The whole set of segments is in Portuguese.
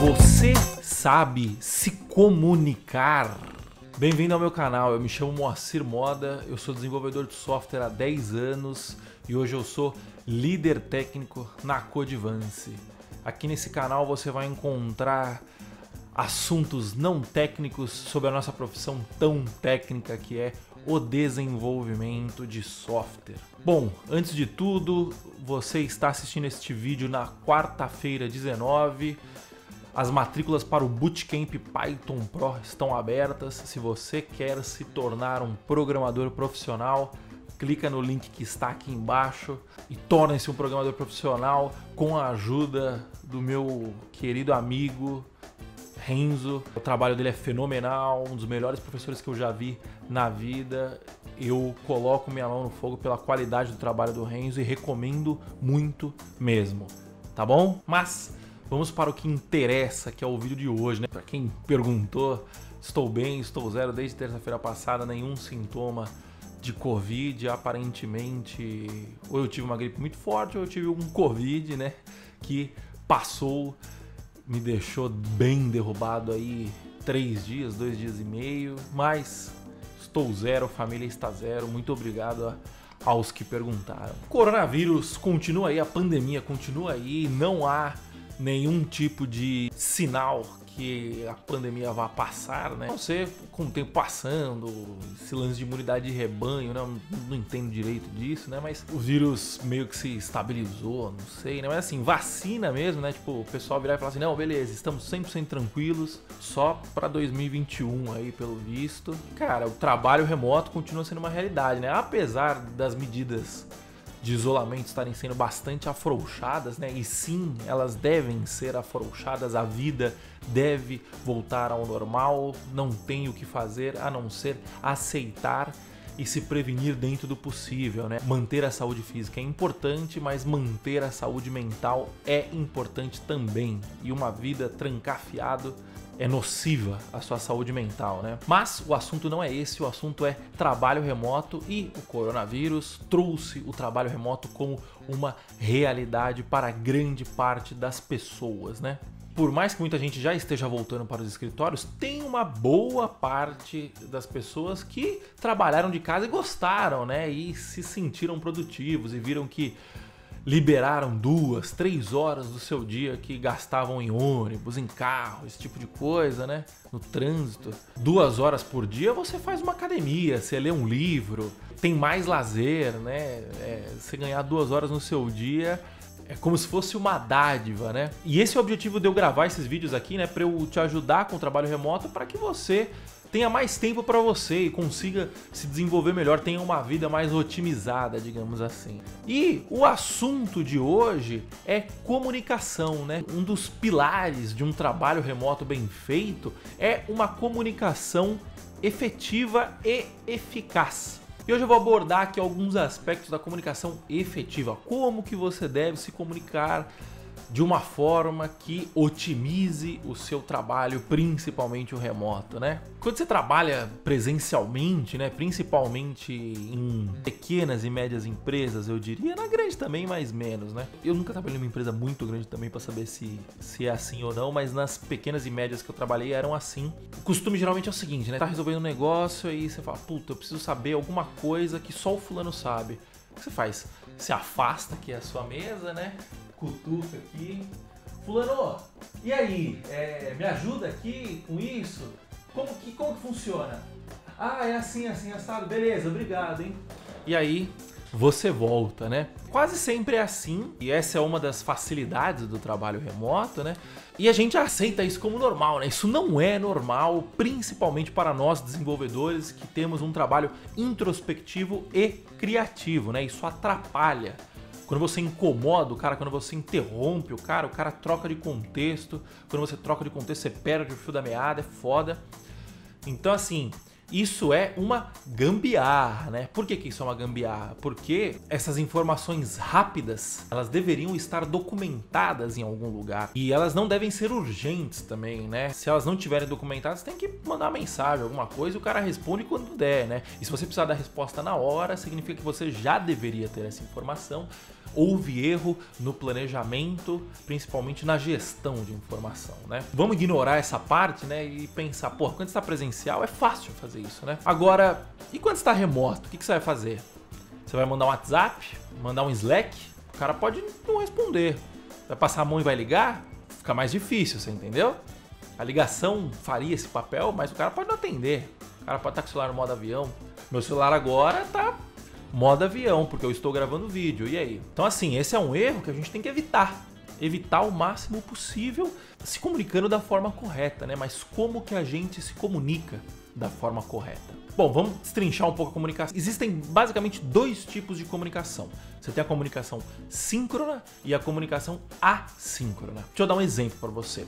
Você sabe se comunicar? Bem-vindo ao meu canal, eu me chamo Moacir Moda, eu sou desenvolvedor de software há 10 anos e hoje eu sou líder técnico na Codivance. Aqui nesse canal você vai encontrar assuntos não técnicos sobre a nossa profissão tão técnica que é o desenvolvimento de software. Bom, antes de tudo, você está assistindo este vídeo na quarta-feira 19. As matrículas para o Bootcamp Python Pro estão abertas. Se você quer se tornar um programador profissional, clica no link que está aqui embaixo e torne-se um programador profissional com a ajuda do meu querido amigo Renzo. O trabalho dele é fenomenal, um dos melhores professores que eu já vi na vida. Eu coloco minha mão no fogo pela qualidade do trabalho do Renzo e recomendo muito mesmo, tá bom? Mas vamos para o que interessa, que é o vídeo de hoje, né? Para quem perguntou, estou bem, estou zero desde terça-feira passada, nenhum sintoma de Covid, aparentemente. Ou eu tive uma gripe muito forte, ou eu tive um Covid, né? Que passou, me deixou bem derrubado aí 3 dias, 2 dias e meio, mas estou zero, a família está zero, muito obrigado aos que perguntaram. O coronavírus continua aí, a pandemia continua aí, não há nenhum tipo de sinal que a pandemia vá passar, né? Não sei, com o tempo passando, esse lance de imunidade de rebanho, né? Não entendo direito disso, né? Mas o vírus meio que se estabilizou, não sei, né? Mas assim, vacina mesmo, né? Tipo, o pessoal virar e falar assim, não, beleza, estamos 100% tranquilos, só para 2021 aí, pelo visto. Cara, o trabalho remoto continua sendo uma realidade, né? Apesar das medidas de isolamento estarem sendo bastante afrouxadas, né? E sim, elas devem ser afrouxadas, a vida deve voltar ao normal, não tem o que fazer a não ser aceitar e se prevenir dentro do possível, né? Manter a saúde física é importante, mas manter a saúde mental é importante também. E uma vida trancafiado é nociva à sua saúde mental, né? Mas o assunto não é esse, o assunto é trabalho remoto e o coronavírus trouxe o trabalho remoto como uma realidade para grande parte das pessoas, né? Por mais que muita gente já esteja voltando para os escritórios, tem uma boa parte das pessoas que trabalharam de casa e gostaram, né? E se sentiram produtivos e viram que liberaram 2, 3 horas do seu dia que gastavam em ônibus, em carro, esse tipo de coisa, né? No trânsito. 2 horas por dia você faz uma academia, você lê um livro, tem mais lazer, né? Você ganhar 2 horas no seu dia é como se fosse uma dádiva, né? E esse é o objetivo de eu gravar esses vídeos aqui, né? Para eu te ajudar com o trabalho remoto, para que você tenha mais tempo para você e consiga se desenvolver melhor, tenha uma vida mais otimizada, digamos assim. E o assunto de hoje é comunicação, né? Um dos pilares de um trabalho remoto bem feito é uma comunicação efetiva e eficaz. E hoje eu vou abordar aqui alguns aspectos da comunicação efetiva, como que você deve se comunicar de uma forma que otimize o seu trabalho, principalmente o remoto, né? Quando você trabalha presencialmente, né, principalmente em pequenas e médias empresas, eu diria, na grande também, mais menos, né? Eu nunca trabalhei numa empresa muito grande também para saber se é assim ou não, mas nas pequenas e médias que eu trabalhei eram assim. O costume geralmente é o seguinte, né? Tá resolvendo um negócio e você fala, puta, eu preciso saber alguma coisa que só o fulano sabe. O que você faz? Se afasta aqui a sua mesa, né? Cutuca aqui. Fulano, e aí? Me ajuda aqui com isso? Como que funciona? Ah, é assim, assado. Beleza, obrigado, hein? E aí você volta, né? Quase sempre é assim, e essa é uma das facilidades do trabalho remoto, né? E a gente aceita isso como normal, né? Isso não é normal, principalmente para nós desenvolvedores que temos um trabalho introspectivo e criativo, né? Isso atrapalha. Quando você incomoda o cara, quando você interrompe o cara troca de contexto. Quando você troca de contexto, você perde o fio da meada, é foda. Então, assim, isso é uma gambiarra, né? Por que isso é uma gambiarra? Porque essas informações rápidas, elas deveriam estar documentadas em algum lugar. E elas não devem ser urgentes também, né? Se elas não estiverem documentadas, tem que mandar uma mensagem, alguma coisa, e o cara responde quando der, né? E se você precisar da resposta na hora, significa que você já deveria ter essa informação. houve erro no planejamento, principalmente na gestão de informação, né? Vamos ignorar essa parte, né, e pensar, pô, quando está presencial é fácil fazer isso, né? Agora, e quando está remoto, o que você vai fazer? Você vai mandar um WhatsApp, mandar um Slack, o cara pode não responder. Vai passar a mão e vai ligar? Fica mais difícil, você entendeu? A ligação faria esse papel, mas o cara pode não atender. O cara pode estar com o celular no modo avião. Meu celular agora tá modo avião, porque eu estou gravando vídeo. E aí? Então assim, esse é um erro que a gente tem que evitar. Evitar o máximo possível se comunicando da forma correta, né? Mas como que a gente se comunica da forma correta? Bom, vamos destrinchar um pouco a comunicação. Existem basicamente dois tipos de comunicação. Você tem a comunicação síncrona e a comunicação assíncrona. Deixa eu dar um exemplo para você.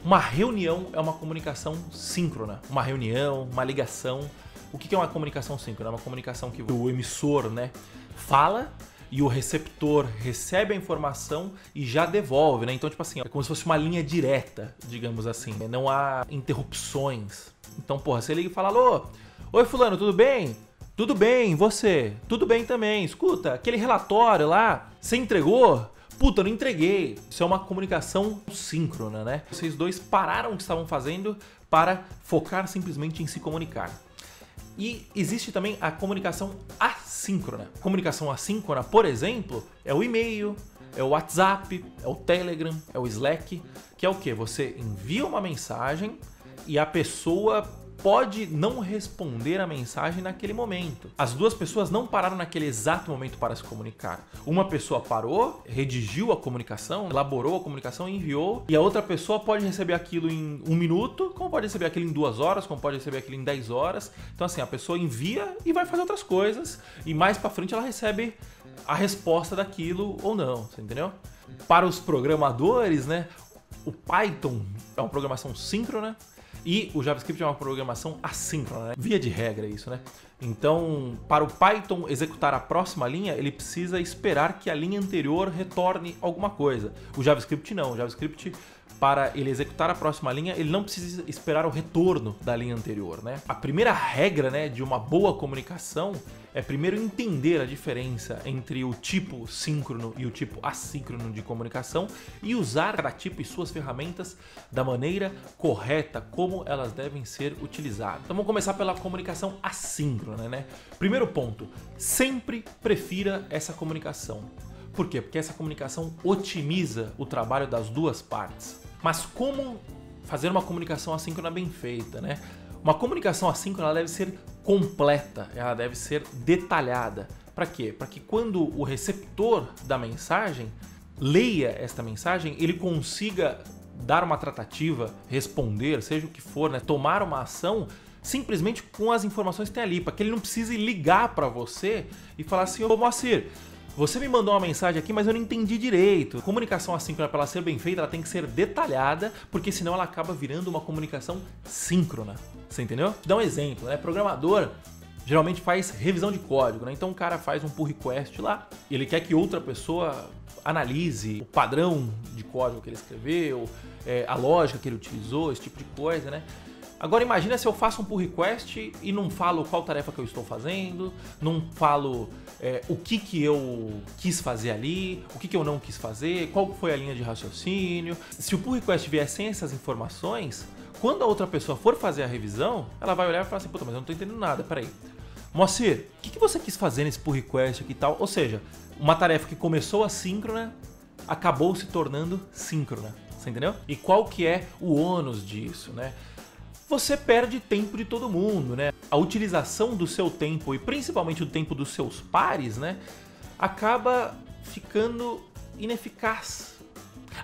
Uma reunião é uma comunicação síncrona. Uma reunião, uma ligação. O que é uma comunicação síncrona? É uma comunicação que o emissor, né, fala e o receptor recebe a informação e já devolve, né? Então, tipo assim, é como se fosse uma linha direta, digamos assim. Não há interrupções. Então, porra, você liga e fala, alô, oi fulano, tudo bem? Tudo bem, você? Tudo bem também. Escuta, aquele relatório lá, você entregou? Puta, eu não entreguei. Isso é uma comunicação síncrona, né? Vocês dois pararam o que estavam fazendo para focar simplesmente em se comunicar. E existe também a comunicação assíncrona. Comunicação assíncrona, por exemplo, é o e-mail, é o WhatsApp, é o Telegram, é o Slack, que é o quê? Você envia uma mensagem e a pessoa pode não responder a mensagem naquele momento. As duas pessoas não pararam naquele exato momento para se comunicar. Uma pessoa parou, redigiu a comunicação, elaborou a comunicação e enviou, e a outra pessoa pode receber aquilo em 1 minuto, como pode receber aquilo em 2 horas, como pode receber aquilo em 10 horas. Então assim, a pessoa envia e vai fazer outras coisas, e mais para frente ela recebe a resposta daquilo ou não, você entendeu? Para os programadores, né, o Python é uma programação síncrona, e o JavaScript é uma programação assíncrona, né? Via de regra isso, né? Então, para o Python executar a próxima linha, ele precisa esperar que a linha anterior retorne alguma coisa. O JavaScript não. O JavaScript, para ele executar a próxima linha, ele não precisa esperar o retorno da linha anterior, né? A primeira regra, né, de uma boa comunicação é primeiro entender a diferença entre o tipo síncrono e o tipo assíncrono de comunicação e usar cada tipo e suas ferramentas da maneira correta, como elas devem ser utilizadas. Então vamos começar pela comunicação assíncrona, né? Primeiro ponto, sempre prefira essa comunicação. Por quê? Porque essa comunicação otimiza o trabalho das duas partes. Mas como fazer uma comunicação assíncrona bem feita, né? Uma comunicação assíncrona ela deve ser completa, ela deve ser detalhada. Para quê? Para que quando o receptor da mensagem leia esta mensagem, ele consiga dar uma tratativa, responder, seja o que for, né? Tomar uma ação simplesmente com as informações que tem ali, para que ele não precise ligar para você e falar assim, ô Moacir, você me mandou uma mensagem aqui, mas eu não entendi direito. A comunicação assíncrona, para ela ser bem feita, ela tem que ser detalhada, porque senão ela acaba virando uma comunicação síncrona. Você entendeu? Vou dar um exemplo, né? Programador geralmente faz revisão de código, né? Então o cara faz um pull request lá, e ele quer que outra pessoa analise o padrão de código que ele escreveu, a lógica que ele utilizou, esse tipo de coisa, né? Agora imagina se eu faço um pull request e não falo qual tarefa que eu estou fazendo, não falo o que eu quis fazer ali, o que eu não quis fazer, qual foi a linha de raciocínio. Se o pull request vier sem essas informações, quando a outra pessoa for fazer a revisão, ela vai olhar e falar assim, puta, mas eu não estou entendendo nada, peraí. Moacir, o que você quis fazer nesse pull request aqui e tal? Ou seja, uma tarefa que começou assíncrona acabou se tornando síncrona, você entendeu? E qual que é o ônus disso, né? Você perde tempo de todo mundo, né? A utilização do seu tempo e principalmente do tempo dos seus pares, né, acaba ficando ineficaz.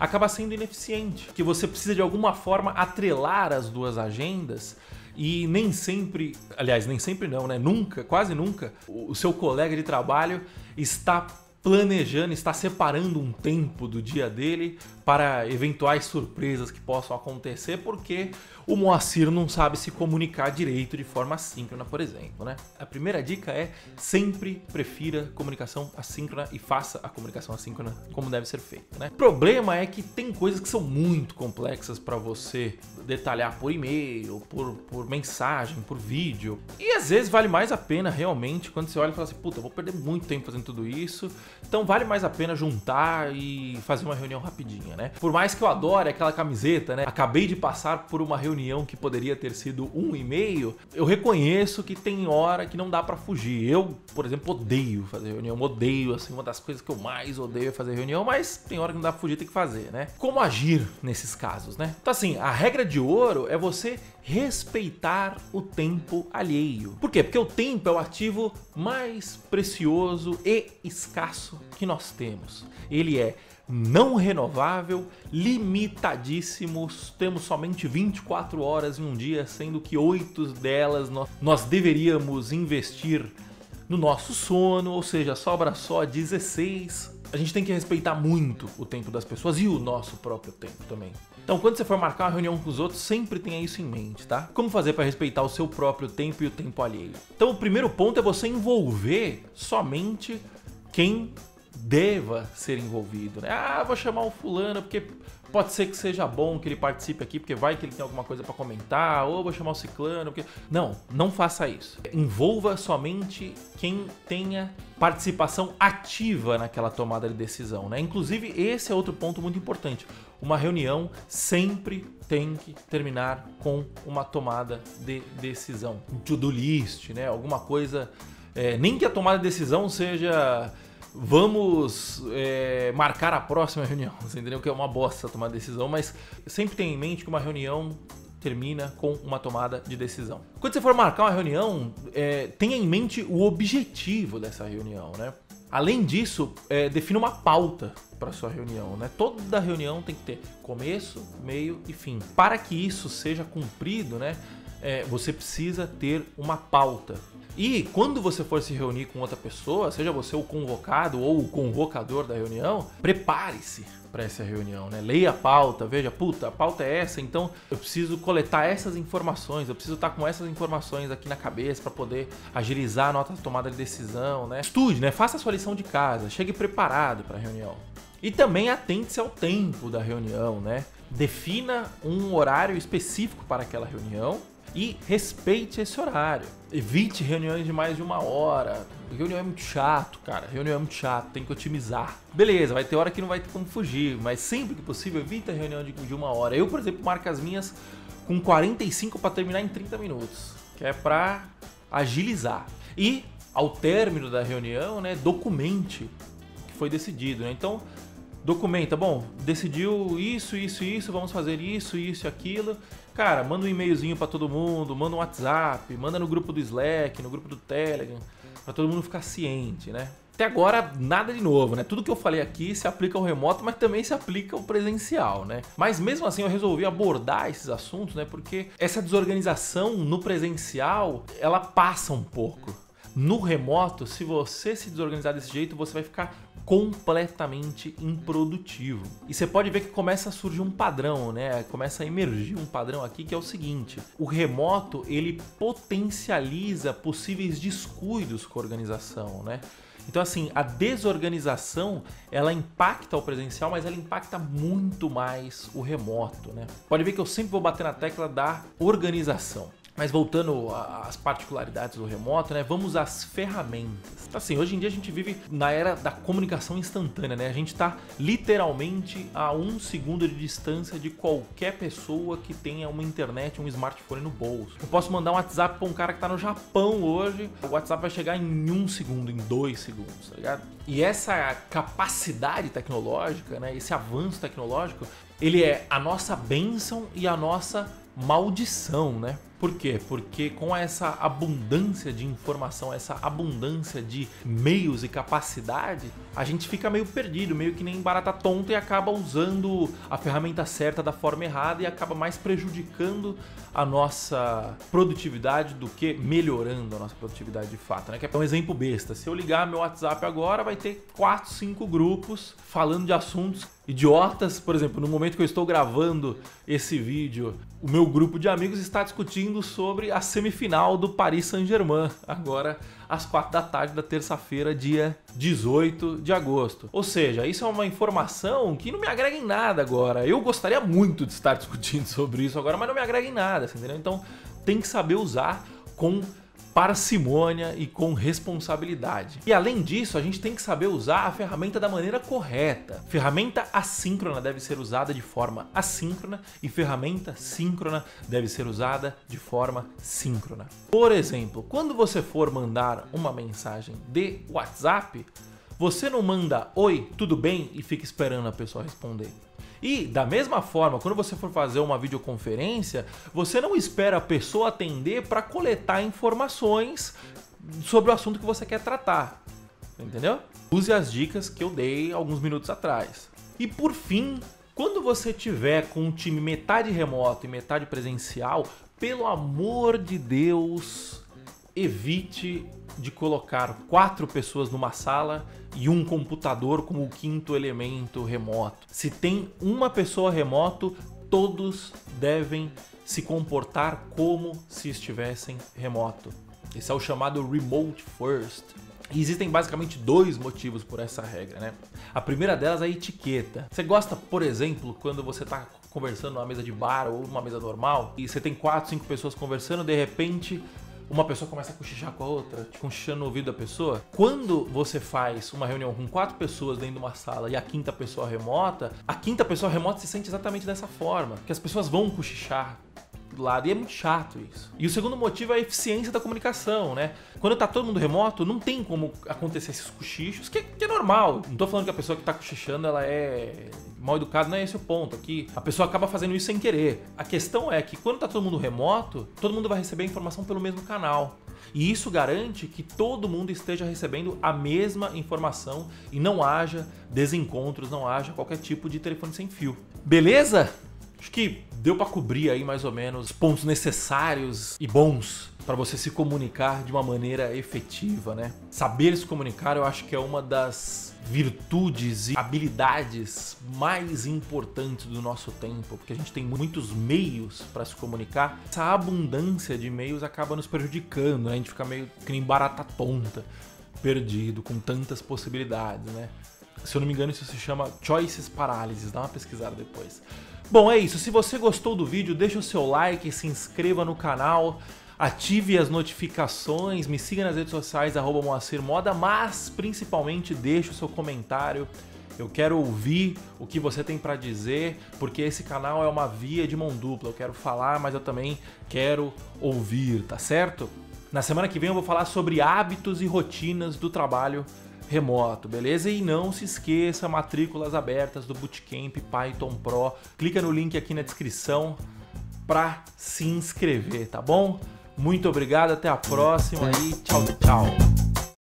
Acaba sendo ineficiente, porque você precisa de alguma forma atrelar as duas agendas e nem sempre, aliás, nem sempre não, né? Nunca, quase nunca, o seu colega de trabalho está planejando, está separando um tempo do dia dele para eventuais surpresas que possam acontecer, porque o Moacir não sabe se comunicar direito de forma assíncrona, por exemplo, né? A primeira dica é sempre prefira comunicação assíncrona e faça a comunicação assíncrona como deve ser feita, né? O problema é que tem coisas que são muito complexas para você detalhar por e-mail, por mensagem, por vídeo. E às vezes vale mais a pena realmente quando você olha e fala assim, puta, eu vou perder muito tempo fazendo tudo isso, Então vale mais a pena juntar e fazer uma reunião rapidinha, né? Por mais que eu adore aquela camiseta, né? Acabei de passar por uma reunião que poderia ter sido 1 e-mail, eu reconheço que tem hora que não dá pra fugir. Eu, por exemplo, odeio fazer reunião, odeio, assim, uma das coisas que eu mais odeio é fazer reunião, mas tem hora que não dá pra fugir, tem que fazer, né? Como agir nesses casos, né? Então assim, a regra de ouro é você respeitar o tempo alheio. Por quê? Porque o tempo é o ativo mais precioso e escasso que nós temos. Ele é não renovável, limitadíssimos, temos somente 24 horas em um dia, sendo que 8 delas nós deveríamos investir no nosso sono, ou seja, sobra só 16. A gente tem que respeitar muito o tempo das pessoas e o nosso próprio tempo também. Então, quando você for marcar uma reunião com os outros, sempre tenha isso em mente, tá? Como fazer para respeitar o seu próprio tempo e o tempo alheio? Então, o primeiro ponto é você envolver somente quem deva ser envolvido, né? Ah, vou chamar o fulano porque pode ser que seja bom que ele participe aqui, porque vai que ele tem alguma coisa para comentar, ou vou chamar o ciclano, porque... Não faça isso. Envolva somente quem tenha participação ativa naquela tomada de decisão, né? Inclusive, esse é outro ponto muito importante. Uma reunião sempre tem que terminar com uma tomada de decisão. Um to-do list, né? Alguma coisa... nem que a tomada de decisão seja... Vamos marcar a próxima reunião, você entendeu? Que é uma bosta tomar decisão, mas sempre tenha em mente que uma reunião termina com uma tomada de decisão. Quando você for marcar uma reunião, tenha em mente o objetivo dessa reunião, né? Além disso, defina uma pauta para sua reunião, né? Toda reunião tem que ter começo, meio e fim. Para que isso seja cumprido, né? Você precisa ter uma pauta. E quando você for se reunir com outra pessoa, seja você o convocado ou o convocador da reunião, prepare-se para essa reunião, né? Leia a pauta, veja, puta, a pauta é essa, então eu preciso coletar essas informações, eu preciso estar com essas informações aqui na cabeça para poder agilizar a nossa tomada de decisão, né? Estude, né? Faça a sua lição de casa, chegue preparado para a reunião. E também atente-se ao tempo da reunião, né? Defina um horário específico para aquela reunião e respeite esse horário. Evite reuniões de mais de 1 hora. Reunião é muito chato, cara. Reunião é muito chato, tem que otimizar. Beleza, vai ter hora que não vai ter como fugir, mas sempre que possível, evita a reunião de 1 hora. Eu, por exemplo, marco as minhas com 45 para terminar em 30 minutos, que é para agilizar. E, ao término da reunião, né, documente o que foi decidido, né? Então, documenta, bom, decidiu isso, vamos fazer isso e aquilo. Cara, manda um e-mailzinho pra todo mundo, manda um WhatsApp, manda no grupo do Slack, no grupo do Telegram, pra todo mundo ficar ciente, né? Até agora, nada de novo, né? Tudo que eu falei aqui se aplica ao remoto, mas também se aplica ao presencial, né? Mas mesmo assim eu resolvi abordar esses assuntos, né? Porque essa desorganização no presencial, ela passa um pouco. No remoto, se você se desorganizar desse jeito, você vai ficar completamente improdutivo. E você pode ver que começa a surgir um padrão, né? Começa a emergir um padrão aqui que é o seguinte: o remoto, ele potencializa possíveis descuidos com a organização, né? Então assim, a desorganização, ela impacta o presencial, mas ela impacta muito mais o remoto, né? Pode ver que eu sempre vou bater na tecla da organização. Mas voltando às particularidades do remoto, né? Vamos às ferramentas. Assim, hoje em dia a gente vive na era da comunicação instantânea, né? A gente está literalmente a 1 segundo de distância de qualquer pessoa que tenha uma internet, um smartphone no bolso. Eu posso mandar um WhatsApp para um cara que está no Japão hoje, o WhatsApp vai chegar em 1 segundo, em 2 segundos, tá ligado? E essa capacidade tecnológica, né? Esse avanço tecnológico, ele é a nossa bênção e a nossa maldição, né? Por quê? Porque com essa abundância de informação, essa abundância de meios e capacidade, a gente fica meio perdido, meio que nem barata tonta e acaba usando a ferramenta certa da forma errada e acaba mais prejudicando a nossa produtividade do que melhorando a nossa produtividade de fato, né? Que é um exemplo besta. Se eu ligar meu WhatsApp agora, vai ter 4, 5 grupos falando de assuntos idiotas. Por exemplo, no momento que eu estou gravando esse vídeo, o meu grupo de amigos está discutindo sobre a semifinal do Paris Saint-Germain, agora às 4 da tarde da terça-feira, dia 18 de agosto. Ou seja, isso é uma informação que não me agrega em nada agora. Eu gostaria muito de estar discutindo sobre isso agora, mas não me agrega em nada, entendeu? Então tem que saber usar com parcimônia e com responsabilidade. E além disso, a gente tem que saber usar a ferramenta da maneira correta. Ferramenta assíncrona deve ser usada de forma assíncrona e ferramenta síncrona deve ser usada de forma síncrona. Por exemplo, quando você for mandar uma mensagem de WhatsApp, você não manda oi, tudo bem e fica esperando a pessoa responder. E da mesma forma, quando você for fazer uma videoconferência, você não espera a pessoa atender para coletar informações sobre o assunto que você quer tratar. Entendeu? Use as dicas que eu dei alguns minutos atrás. E por fim, quando você tiver com um time metade remoto e metade presencial, pelo amor de Deus, evite de colocar 4 pessoas numa sala e um computador como o quinto elemento remoto. Se tem uma pessoa remoto, todos devem se comportar como se estivessem remoto. Esse é o chamado Remote First. E existem basicamente 2 motivos por essa regra, né? A primeira delas é a etiqueta. Você gosta, por exemplo, quando você está conversando numa mesa de bar ou uma mesa normal e você tem 4, 5 pessoas conversando, de repente uma pessoa começa a cochichar com a outra, cochichando no ouvido da pessoa. Quando você faz uma reunião com 4 pessoas dentro de uma sala e a quinta pessoa remota se sente exatamente dessa forma, que as pessoas vão cochichar do lado, e é muito chato isso. E o segundo motivo é a eficiência da comunicação, né? Quando tá todo mundo remoto, não tem como acontecer esses cochichos, que é normal. Não tô falando que a pessoa que tá cochichando, ela é mal educada, não é esse o ponto aqui. A pessoa acaba fazendo isso sem querer. A questão é que quando tá todo mundo remoto, todo mundo vai receber a informação pelo mesmo canal. E isso garante que todo mundo esteja recebendo a mesma informação e não haja desencontros, não haja qualquer tipo de telefone sem fio. Beleza? Acho que deu para cobrir aí mais ou menos os pontos necessários e bons para você se comunicar de uma maneira efetiva, né? Saber se comunicar eu acho que é uma das virtudes e habilidades mais importantes do nosso tempo, porque a gente tem muitos meios para se comunicar. Essa abundância de meios acaba nos prejudicando, né? A gente fica meio que nem barata tonta, perdido, com tantas possibilidades, né? Se eu não me engano, isso se chama Choices Paralysis, dá uma pesquisada depois. Bom, é isso. Se você gostou do vídeo, deixa o seu like, se inscreva no canal, ative as notificações, me siga nas redes sociais, @MoacirModa, mas principalmente deixe o seu comentário. Eu quero ouvir o que você tem para dizer, porque esse canal é uma via de mão dupla. Eu quero falar, mas eu também quero ouvir, tá certo? Na semana que vem eu vou falar sobre hábitos e rotinas do trabalho remoto, beleza? E não se esqueça, matrículas abertas do Bootcamp Python Pro. Clica no link aqui na descrição para se inscrever, tá bom? Muito obrigado, até a próxima e tchau, tchau!